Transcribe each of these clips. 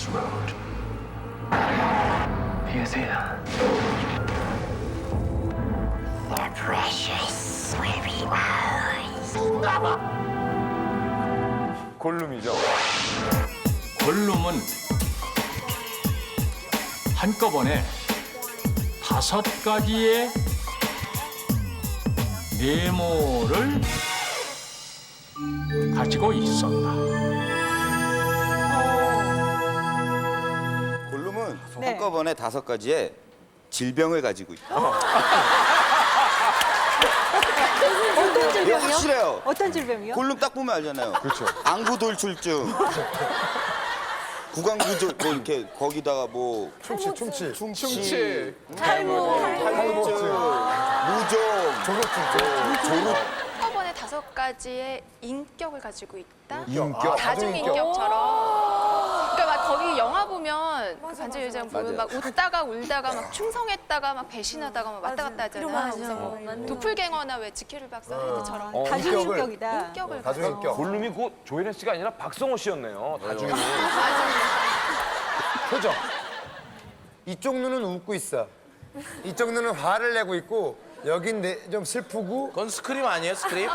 this road. He is here. The precious swimming hours. 골룸이죠. 골룸은 한꺼번에 5가지의 네모를 가지고 있었다. 골룸은 네. 한꺼번에 5가지의 질병을 가지고 있다. 어떤 이거 질병이요? 확실해요. 어떤 질병이요? 골룸 딱 보면 알잖아요. 그렇죠. 안구돌출증. 구강구조 뭐 이렇게 거기다가 뭐 충치. 탈모증, 무좀, 조루. 한꺼번에 5가지의 인격을 가지고 있다. 인격. 다중인격처럼. 그러니까 막 거기 영화 보면 그 반지의 제왕 보면 맞아요. 막 웃다가 울다가 막 충성했다가 막 배신하다가 막 왔다 갔다 하잖아요. 그래서 뭐 도플갱어나 왜 지키를 박사 헤드처럼 다중인격이다. 인격을 가지고 다중인격. 골룸이 곧 조혜련 씨가 아니라 박성호 씨였네요. 나중에. 표정. 이쪽 눈은 웃고 있어. 이쪽 눈은 화를 내고 있고 여긴 좀 슬프고. 그건 스크림 아니에요, 스크림?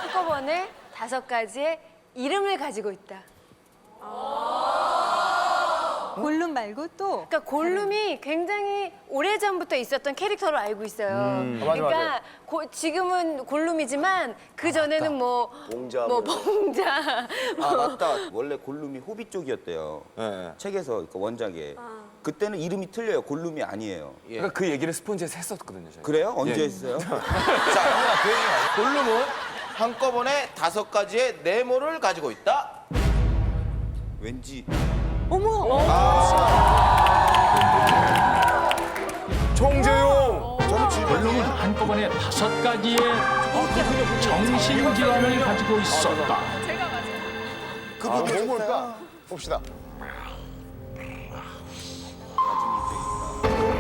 한꺼번에 5가지의 이름을 가지고 있다. 골룸 말고 또 그러니까 골룸이 굉장히 오래전부터 있었던 캐릭터로 알고 있어요. 맞아, 그러니까 지금은 골룸이지만 그 전에는 뭐 봉자. 뭐 봉자, 아 맞다. 원래 골룸이 호빗 쪽이었대요. 네. 책에서 그러니까 원작에. 그때는 이름이 틀려요. 골룸이 아니에요. 그러니까 그 얘기를 스폰지에서 했었거든요. 저희. 그래요? 언제 했어요? 골룸은 한꺼번에 5가지의 네모를 가지고 있다. 왠지 총재용. 골룸은 한꺼번에 5가지의 정신질환을 가지고 있었다. 그 뭐 부분 뭘까? 봅시다.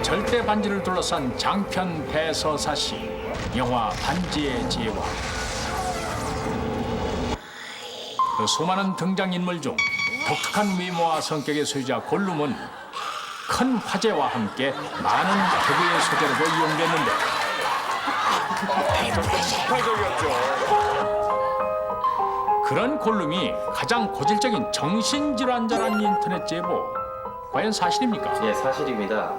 절대 반지를 둘러싼 장편 대서사시 영화 반지의 제왕. 그 수많은 등장인물 중 독특한 미모와 성격의 소유자 골룸은 큰 화제와 함께 많은 개그의 소재로도 이용됐는데 그런 골룸이 가장 고질적인 정신질환자라는 인터넷 제보 과연 사실입니까? 예, 사실입니다.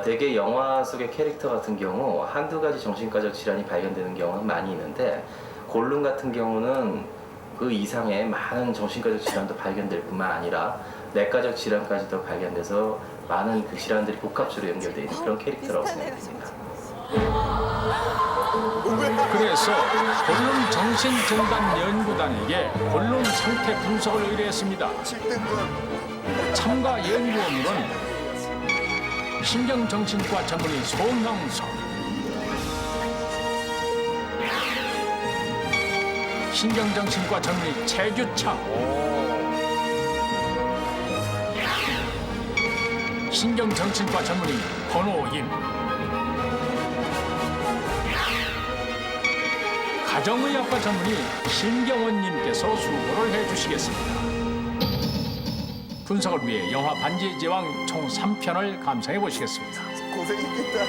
대개 영화 속의 캐릭터 같은 경우 한두 가지 정신과적 질환이 발견되는 경우는 많이 있는데 골룸 같은 경우는 그 이상의 많은 정신과적 질환도 발견될 뿐만 아니라 내과적 질환까지도 발견돼서 많은 그 질환들이 복합적으로 연결되어 있는 그런 캐릭터라고 생각합니다. 그래서 골룸 정신진단연구단에게 골룸 상태 분석을 의뢰했습니다. 참가 연구원으로는 신경정신과 전문의 송형석, 신경정신과 전문의 최규창, 신경정신과 전문의 권호임, 가정의학과 전문의 신경원님께서 수고를 해주시겠습니다. 분석을 위해 영화 반지의 제왕 총 3편을 감상해 보시겠습니다. 고생했겠다.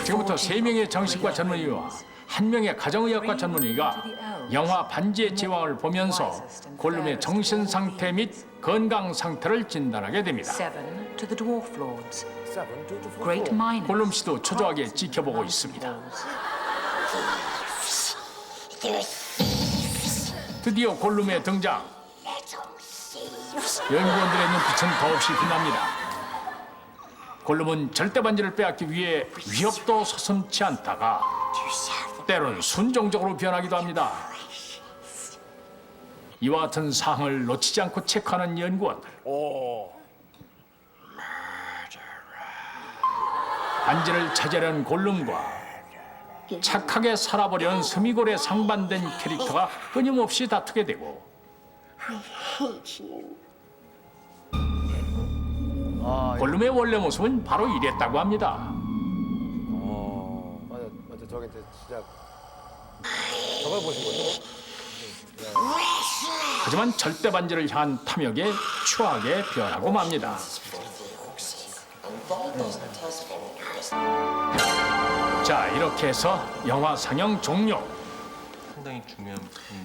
지금부터 3명의 정신과 전문의와 1명의 가정의학과 전문의가 영화 반지의 제왕을 보면서 골룸의 정신 상태 및 건강 상태를 진단하게 됩니다. 골룸 씨도 초조하게 지켜보고 있습니다. 드디어 골룸의 등장. 연구원들의 눈빛은 더없이 빛납니다. 골룸은 절대 반지를 빼앗기 위해 위협도 서슴지 않다가 때로는 순종적으로 변하기도 합니다. 이와 같은 사항을 놓치지 않고 체크하는 연구원들. 반지를 차지하려는 골룸과 착하게 살아보려는 스미골의 상반된 캐릭터가 끊임없이 다투게 되고 골룸의 원래 모습은 바로 이랬다고 합니다. 맞아. 저기 이제 진짜 저걸 보신 거죠? 하지만 절대 반지를 향한 탐욕에 추하게 변하고 맙니다. 자, 이렇게 해서 영화 상영 종료. 상당히 중요한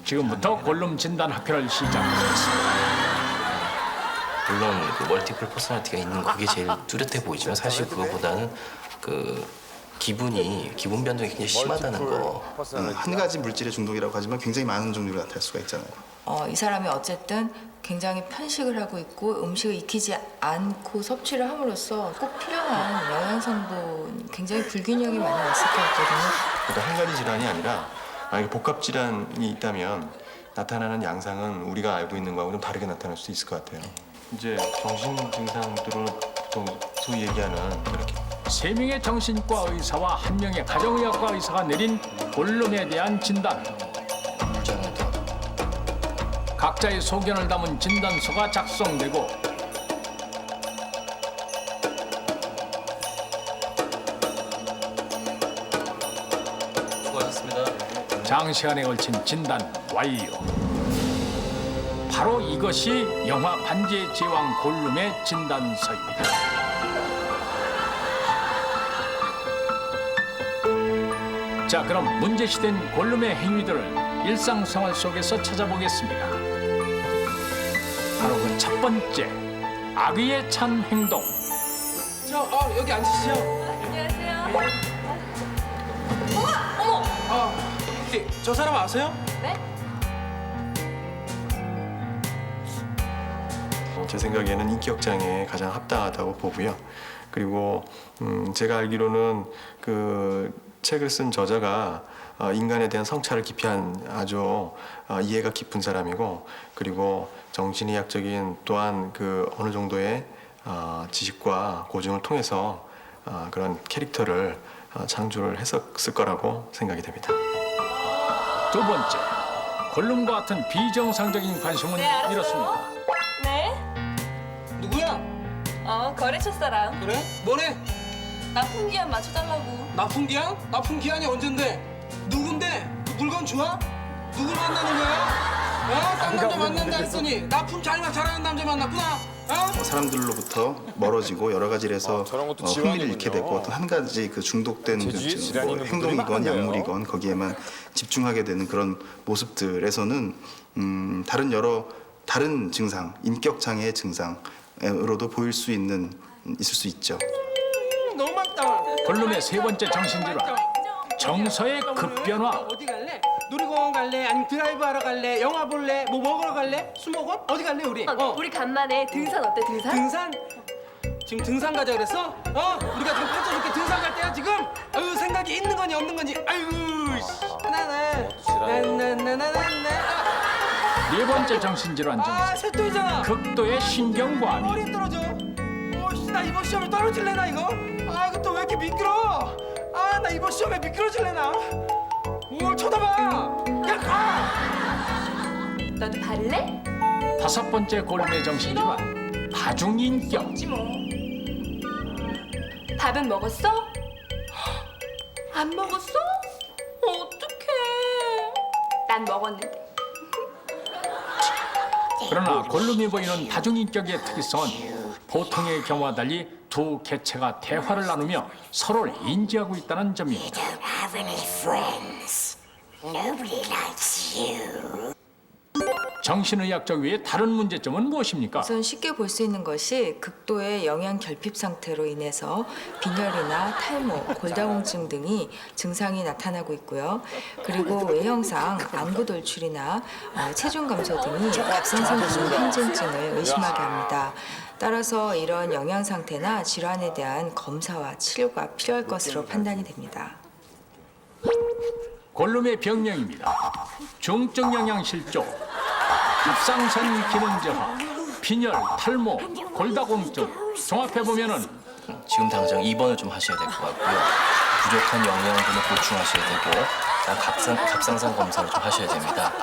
지금부터 골룸 진단 학회를 시작하겠습니다. 물론 그 멀티플 퍼스널리티가 있는 거 그게 제일 뚜렷해 보이지만 사실 그거보다는 그 기분 변동이 굉장히 심하다는 거. 한 가지 물질의 중독이라고 하지만 굉장히 많은 종류로 나타날 수가 있잖아요. 이 사람이 어쨌든 굉장히 편식을 하고 있고 음식을 익히지 않고 섭취를 함으로써 꼭 필요한 영양성분 굉장히 불균형이 많이 왔을 것 같거든요. 그러니까 한 가지 질환이 아니라 만약에 복합 질환이 있다면 나타나는 양상은 우리가 알고 있는 거하고 좀 다르게 나타날 수도 있을 것 같아요. 이제 정신 증상들을 보통 소위 얘기하는 이렇게 3명의 정신과 의사와 1명의 가정의학과 의사가 내린 골룸에 대한 진단. 불장애도 각자의 소견을 담은 진단서가 작성되고 수고하셨습니다. 장시간에 걸친 진단 완료. 바로 이것이 영화 반지의 제왕 골룸의 진단서입니다. 자, 그럼 문제시된 골룸의 행위들을 일상생활 속에서 찾아보겠습니다. 바로 그 첫 번째, 악의에 찬 행동. 여기 앉으시죠. 안녕하세요. 혹시 저 사람 아세요? 제 생각에는 인격 장애에 가장 합당하다고 보고요. 그리고 제가 알기로는 그 책을 쓴 저자가 인간에 대한 성찰을 기피한 아주 이해가 깊은 사람이고, 그리고 정신의학적인 또한 그 어느 정도의 지식과 고증을 통해서 그런 캐릭터를 창조를 했었을 거라고 생각이 됩니다. 두 번째, 골룸과 같은 비정상적인 관심은 이렇습니다. 네? 누구야? 거래처 사람. 그래? 뭐래? 납품 기한 맞춰달라고. 납품 기한? 납품 기한이 언젠데? 누군데? 그 물건 좋아? 누굴 만나는 거야? 딴 남자 만난다 했더니 납품 잘하는 남자 만났구나? 사람들로부터 멀어지고 여러 가지를 해서 저런 것도 흥미를 지원이군요. 잃게 되고 어떤 한 가지 그 중독된 그 재주에 질환이 있는 분들이 행동이건 많은데요. 약물이건 거기에만 집중하게 되는 그런 모습들에서는 다른 증상, 인격 장애의 증상으로도 보일 수 있을 수 있죠. 너무 맑다. 골룸의 세 번째 정신질환, 정서의 급변화. 어디 갈래? 놀이공원 갈래? 아니면 드라이브 하러 갈래? 영화 볼래? 뭐 먹으러 갈래? 술 먹어? 어디 갈래 우리? 우리 간만에 등산 어때, 등산? 등산? 지금 등산 가자 그랬어? 우리가 지금 파쳐줄게. 등산 갈 때야 지금? 아유 생각이 있는 거니 없는 건지. 아이고 나나나나나나나. 네 번째 정신질환 증세, 새또이잖아. 극도의 신경과민. 머리 떨어져. 오씨 나 이번 시험에 떨어질래나 이거? 이거 또 왜 이렇게 미끄러? 나 이번 시험에 미끄러질래나? 뭘 쳐다봐? 그냥 가. 너도 바를래? 다섯 번째 골룸의 정신질환, 다중인격. 밥은 먹었어? 안 먹었어? 어떡해. 난 먹었는데. 그러나 골룸이 보이는 다중인격의 특이성은 보통의 경우와 달리 두 개체가 대화를 나누며 서로를 인지하고 있다는 점입니다. Don't have any friends. Nobody likes you. 정신의학적 외에 다른 문제점은 무엇입니까? 우선 쉽게 볼 수 있는 것이 극도의 영양 결핍 상태로 인해서 빈혈이나 탈모, 골다공증 등이 증상이 나타나고 있고요. 그리고 외형상 안구 돌출이나 체중 감소 등이 갑상선 기능 항진증을 의심하게 합니다. 따라서 이런 영양 상태나 질환에 대한 검사와 치료가 필요할 것으로 판단이 됩니다. 골룸의 병명입니다. 중증 영양 실조, 갑상선 기능 저하, 빈혈, 탈모, 골다공증. 종합해 보면은 지금 당장 입원을 좀 하셔야 될 것 같고요. 부족한 영양분을 보충하셔야 되고 갑상선 검사를 좀 하셔야 됩니다.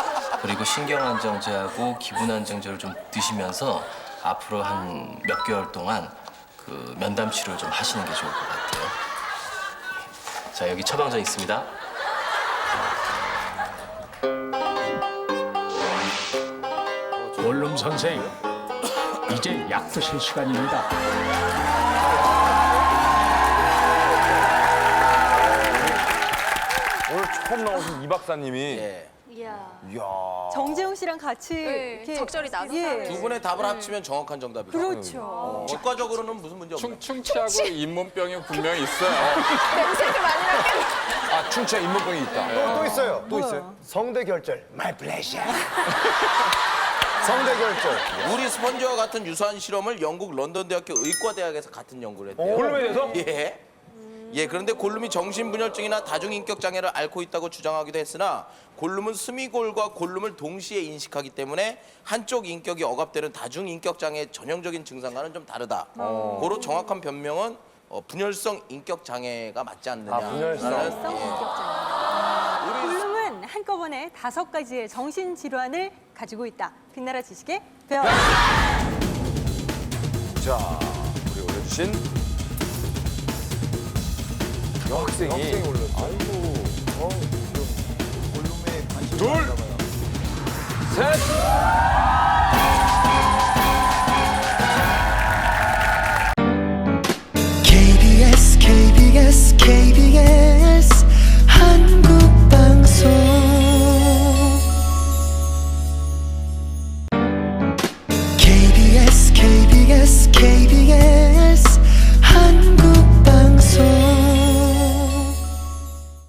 그리고 신경안정제하고 기분안정제를 좀 드시면서 앞으로 한 몇 개월 동안 그 면담 치료를 좀 하시는 게 좋을 것 같아요. 자, 여기 처방전 있습니다. 골룸 선생, 이제 약 드실 시간입니다. 오늘 처음 나오신 이 박사님이 예. 이야. 이야. 정재용 씨랑 같이 네, 이렇게 적절히 나눠서 예. 두 분의 답을 합치면 정확한 정답이죠. 그렇죠. 직과적으로는 무슨 문제 없나요? 충치하고 잇몸병이 분명히 있어요. 냄새를 많이 나게. 아, 충치와 잇몸병이 있다. 또 있어요. 또 있어요. 성대 결절. My pleasure. 성대 결절. 우리 스펀지와 같은 유사한 실험을 영국 런던 대학교 의과대학에서 같은 연구를 했대요. 골룸에 대해서? 예. 예, 그런데 골룸이 정신분열증이나 다중인격 장애를 앓고 있다고 주장하기도 했으나 골룸은 스미골과 골룸을 동시에 인식하기 때문에 한쪽 인격이 억압되는 다중인격 장애의 전형적인 증상과는 좀 다르다. 고로 정확한 변명은 분열성 인격 장애가 맞지 않느냐. 분열성. 골룸은 한꺼번에 5가지의 정신 질환을 가지고 있다. 빛나라 지식의 배워. 자, 우리 올려주신 여학생이 아이고. 둘, 셋.